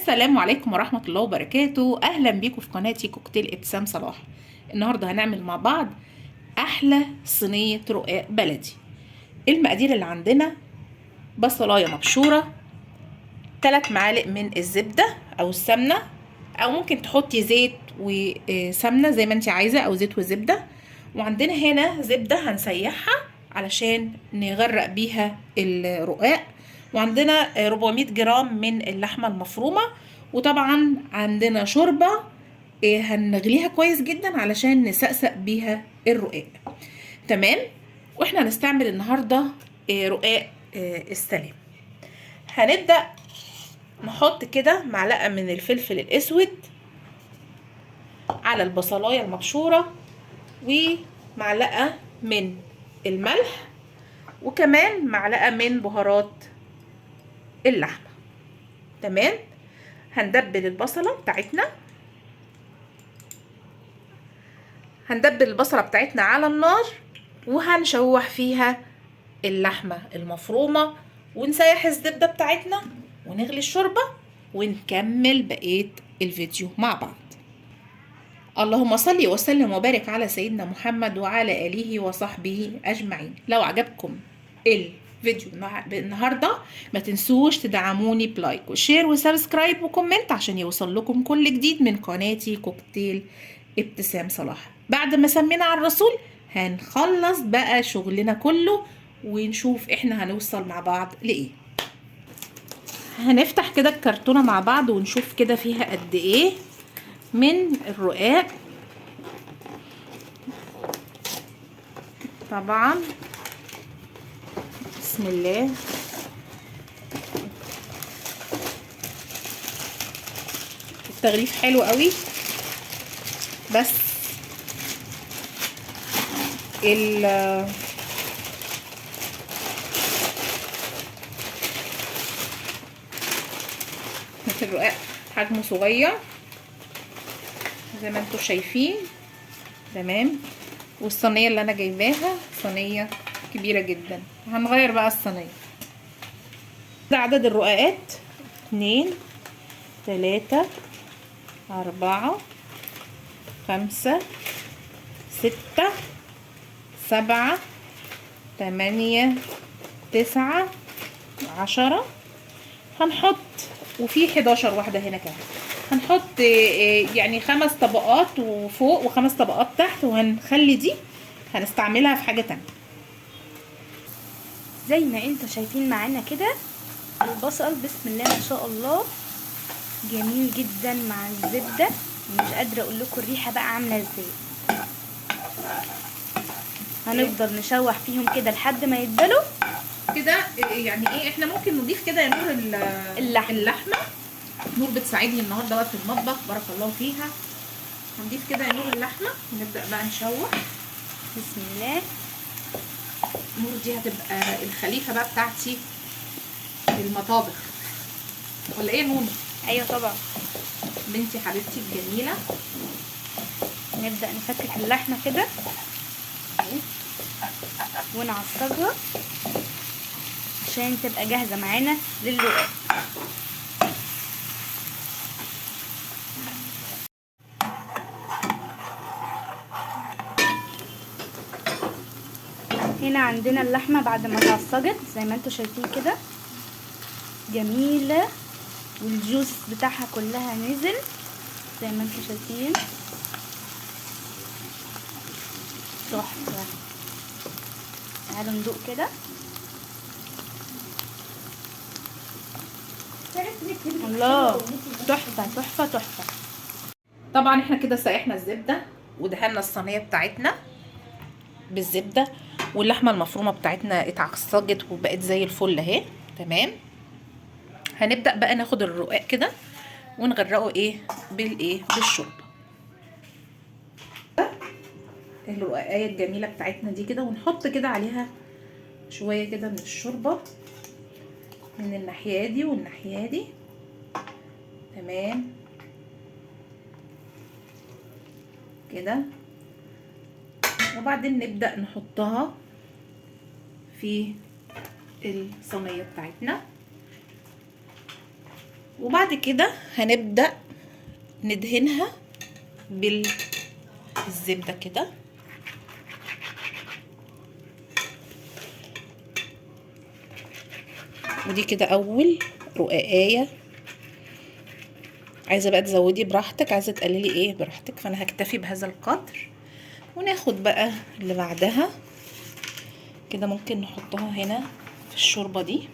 السلام عليكم ورحمة الله وبركاته. أهلا بيكم في قناتي كوكتيل ابتسام صلاح. النهاردة هنعمل مع بعض أحلى صينية رقاق بلدي. المقادير اللي عندنا: بصلاية مبشورة، 3 معالق من الزبدة أو السمنة، أو ممكن تحطي زيت وسمنة زي ما انت عايزة، أو زيت وزبدة. وعندنا هنا زبدة هنسيحها علشان نغرق بيها الرقاق. وعندنا 400 جرام من اللحمة المفرومة. وطبعا عندنا شوربة هنغليها كويس جدا علشان نسقسق بيها الرقاق. تمام. واحنا هنستعمل النهاردة رقاق السلام. هنبدأ نحط كده معلقة من الفلفل الأسود على البصلاية المبشورة، ومعلقة من الملح، وكمان معلقة من بهارات اللحمة. تمام. هندبل البصلة بتاعتنا على النار، وهنشوح فيها اللحمة المفرومة، ونسيح الزبدة بتاعتنا، ونغلي الشوربة، ونكمل بقية الفيديو مع بعض. اللهم صل وسلم وبارك على سيدنا محمد وعلى آله وصحبه أجمعين. لو عجبكم الفيديو النهاردة ما تنسوش تدعموني بلايك وشير وسبسكرايب وكومنت عشان يوصل لكم كل جديد من قناتي كوكتيل ابتسام صلاح. بعد ما سمينا على الرسول هنخلص بقى شغلنا كله ونشوف احنا هنوصل مع بعض لإيه. هنفتح كده الكرتونة مع بعض ونشوف كده فيها قد ايه من الرقاق. طبعا بسم الله. التغليف حلو قوي، بس الرقاق حجمه صغير زي ما انتم شايفين. تمام. والصينيه اللي انا جايباها صينيه كبيره جدا. هنغير بقى الصينيه. ده عدد الرقاقات: 2 3 4 5 6 7 8 9 10. هنحط وفي 11 واحدة هنا كمان. هنحط يعني 5 طبقات وفوق و5 طبقات تحت، وهنخلي دي هنستعملها في حاجة تانية. زي ما انتوا شايفين معانا كده البصل بسم الله ما شاء الله جميل جدا مع الزبدة. مش قادرة اقول لكم الريحة بقى عاملة ازاي. هنفضل نشوح فيهم كده لحد ما يتبلوا كده. يعني ايه، احنا ممكن نضيف كده يا نور اللحمة. نور بتساعدني النهارده بقى في المطبخ، بارك الله فيها. هنضيف كده يا نور اللحمة ونبدأ بقى نشوح. بسم الله. نور دي هتبقى الخليفة بقى بتاعتي في المطابخ، ولا ايه يا نور؟ ايوه طبعا بنتي حبيبتي الجميلة. نبدأ نفكك اللحمة كده ونعصجها عشان تبقى جاهزة معانا للرقاق. هنا عندنا اللحمة بعد ما اتعصجت زي ما انتوا شايفين كده جميلة، والجوس بتاعها كلها نزل زي ما انتوا شايفين. تحفة. تعالوا ندوق كده. الله، تحفة تحفة تحفة. طبعا احنا كده سيحنا الزبدة ودهنا الصينية بتاعتنا بالزبدة، واللحمة المفرومة بتاعتنا اتعصجت وبقت زي الفل اهي. تمام. هنبدأ بقى ناخد الرقاق كده ونغرقه بالشوربة. الرقاقية الجميلة بتاعتنا دي كده، ونحط كده عليها شوية كده من الشوربة من الناحية دي والناحية دي. تمام كده. وبعدين نبدأ نحطها في الصينية بتاعتنا. وبعد كده هنبدأ ندهنها بالزبدة كده. ودي كده اول رقاقية. عايزة بقى تزودي براحتك، عايزة تقللي ايه براحتك، فانا هكتفي بهذا القدر. وناخد بقى اللي بعدها كده، ممكن نحطها هنا في الشوربة دي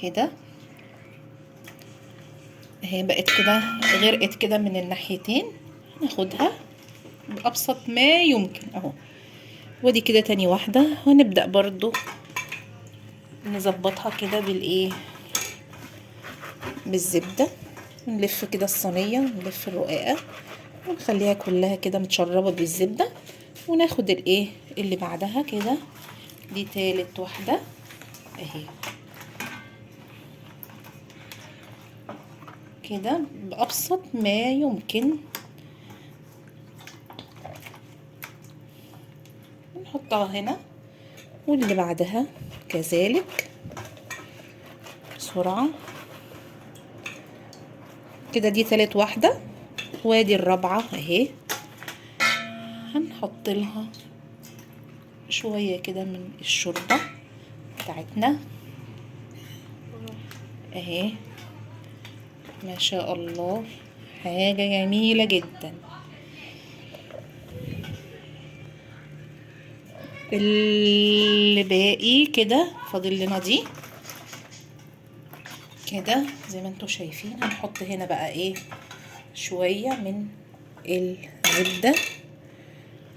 كده اهي، بقت كده غرقت كده من الناحيتين. ناخدها بأبسط ما يمكن اهو. ودي كده تاني واحدة، ونبدأ برضو نظبطها كده بالايه، بالزبدة. نلف كده الصينية، نلف الرقاقة ونخليها كلها كده متشربة بالزبدة. وناخد الايه اللي بعدها كده، دي تالت واحدة اهي كده بأبسط ما يمكن. نحطها هنا، واللي بعدها كذلك بسرعة كده. دي تالت واحدة، وادي الرابعة اهي. هنحط لها شوية كده من الشوربة بتاعتنا اهي. ما شاء الله، حاجة جميلة جدا. اللي باقي كده فاضل لنا دي كده زي ما انتوا شايفين. هنحط هنا بقى ايه شوية من الزبدة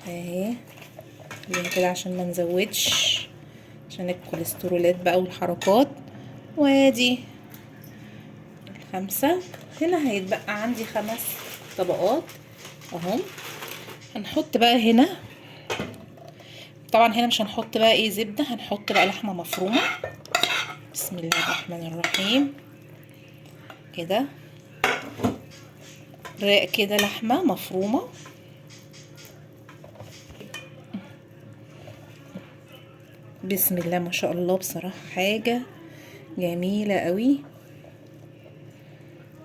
اهي كده، عشان ما نزودش، عشان الكوليسترولات بقى والحركات. وادي الخمسة. هنا هيتبقى عندي 5 طبقات اهم. هنحط بقى هنا، طبعا هنا مش هنحط بقى ايه زبدة، هنحط بقى لحمة مفرومة. بسم الله الرحمن الرحيم كده، رق كده لحمة مفرومة. بسم الله ما شاء الله، بصراحة حاجة جميلة قوي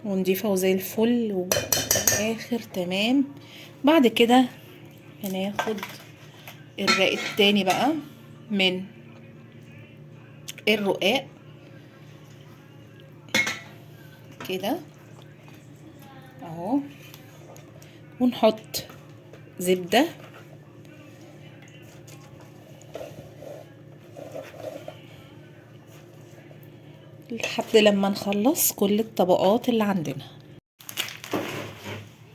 ونضيفة وزي الفل واخر تمام. بعد كده هناخد الرق التاني بقى من الرقاق كده اهو، ونحط زبدة لحد لما نخلص كل الطبقات اللي عندنا.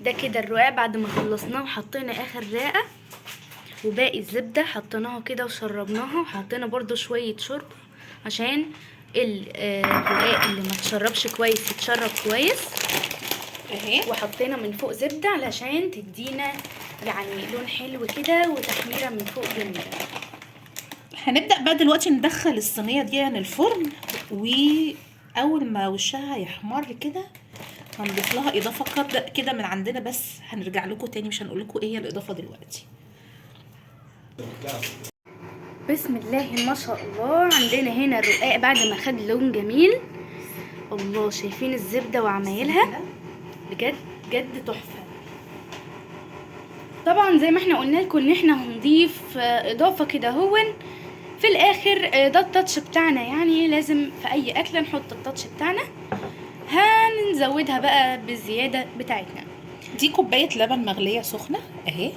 ده كده الرقاق بعد ما خلصناه وحطينا اخر رقه، وباقي الزبده حطيناها كده وشربناها، وحطينا برضو شويه شوربه عشان الرقاق اللي ما تشربش كويس يتشرب كويس اهي. وحطينا من فوق زبده علشان تدينا يعني لون حلو كده وتحميره من فوق جميله. هنبدأ بقى دلوقتي ندخل الصينية دي الفرن، وأول ما وشها يحمر كده هنضيف لها إضافة كده من عندنا، بس هنرجع لكم تاني، مش هنقول لكم ايه هي الإضافة دلوقتي. بسم الله ما شاء الله، عندنا هنا الرقاق بعد ما خد لون جميل. الله، شايفين الزبدة وعمايلها بجد بجد تحفة. طبعا زي ما احنا قلنا لكم ان احنا هنضيف اضافة كده هون في الاخر، ده التاتش بتاعنا، يعني لازم في اي اكلة نحط التاتش بتاعنا. هنزودها بقى بالزيادة بتاعتنا. دي كوباية لبن مغلية سخنة اهي،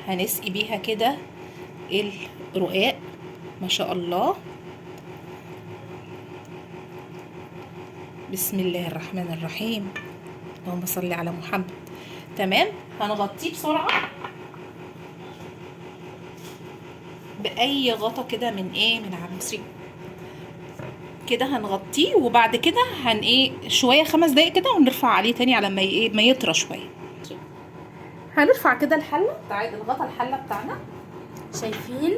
هنسقي بيها كده الرقاق ما شاء الله. بسم الله الرحمن الرحيم، اللهم صل على محمد. تمام، هنغطيه بسرعة بأي غطا كده من ايه، من على المصري كده هنغطيه. وبعد كده شوية 5 دقايق كده، ونرفع عليه تاني على ما يطرى شوية. هنرفع كده الحلة بتاعت الغطا، الحلة بتاعنا شايفين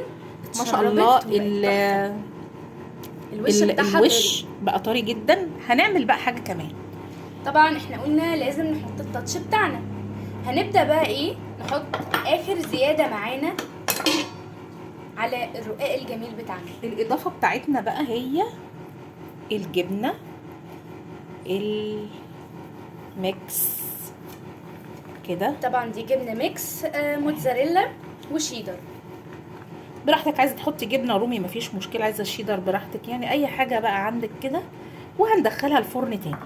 ما شاء الله الوش بقى طري جدا. هنعمل بقى حاجة كمان، طبعا احنا قلنا لازم نحط التاتش بتاعنا. هنبدأ بقى ايه، نحط اخر زيادة معانا على الرقاق الجميل بتاعنا. الإضافة بتاعتنا بقى هي الجبنة الميكس كده. طبعا دي جبنه ميكس موتزاريلا وشيدر. براحتك، عايزه تحطي جبنه رومي مفيش مشكله، عايزه شيدر براحتك، يعني اي حاجه بقى عندك كده. وهندخلها الفرن تاني.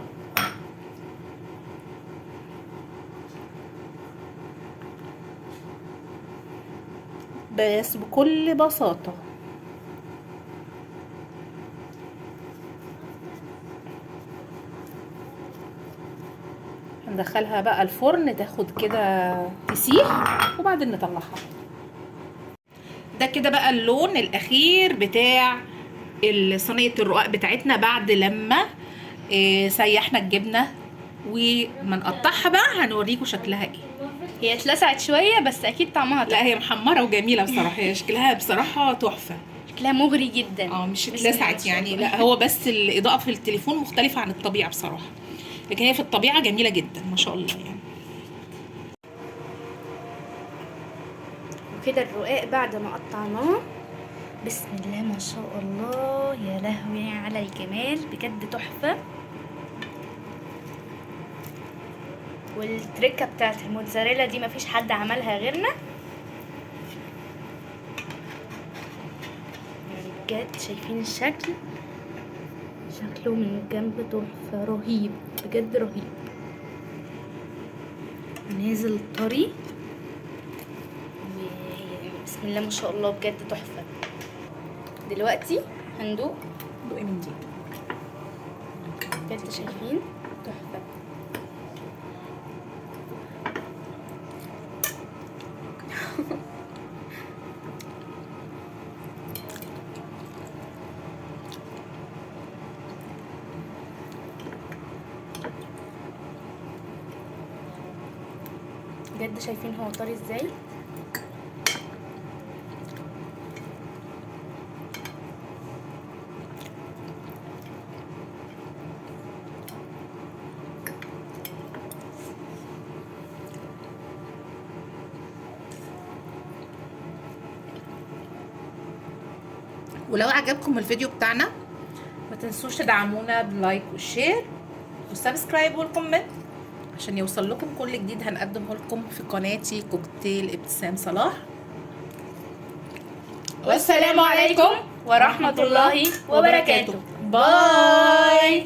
بس بكل بساطه هندخلها بقى الفرن تاخد كده تسيح وبعدين نطلعها. ده كده بقى اللون الاخير بتاع صينيه الرقاق بتاعتنا بعد لما سيحنا الجبنه. وما نقطعها بقى هنوريكم شكلها ايه. هي اتلسعت شويه بس اكيد طعمها لا هي محمره وجميله بصراحه، هي شكلها بصراحه تحفه. شكلها مغري جدا. مش اتلسعت يعني، لا هو بس الاضاءه في التليفون مختلفه عن الطبيعه بصراحه، لكن هي في الطبيعه جميله جدا ما شاء الله يعني. وكده الرقاق بعد ما قطعناه، بسم الله ما شاء الله، يا لهوي على الجمال بجد تحفه. والتركه بتاعت الموتزاريلا دي مفيش حد عملها غيرنا يعني بجد. شايفين الشكل؟ شكله من جنب تحفه، رهيب بجد رهيب، نازل طري بسم الله ما شاء الله بجد تحفه. دلوقتي هندوق من دي بجد، شايفين؟ تحفه. بجد شايفين هو طري ازاي؟ ولو عجبكم الفيديو بتاعنا ما تنسوش تدعمونا بلايك والشير والسبسكرايب والكومنت عشان يوصل لكم كل جديد هنقدمه لكم في قناتي كوكتيل ابتسام صلاح. والسلام عليكم ورحمة الله وبركاته. باي.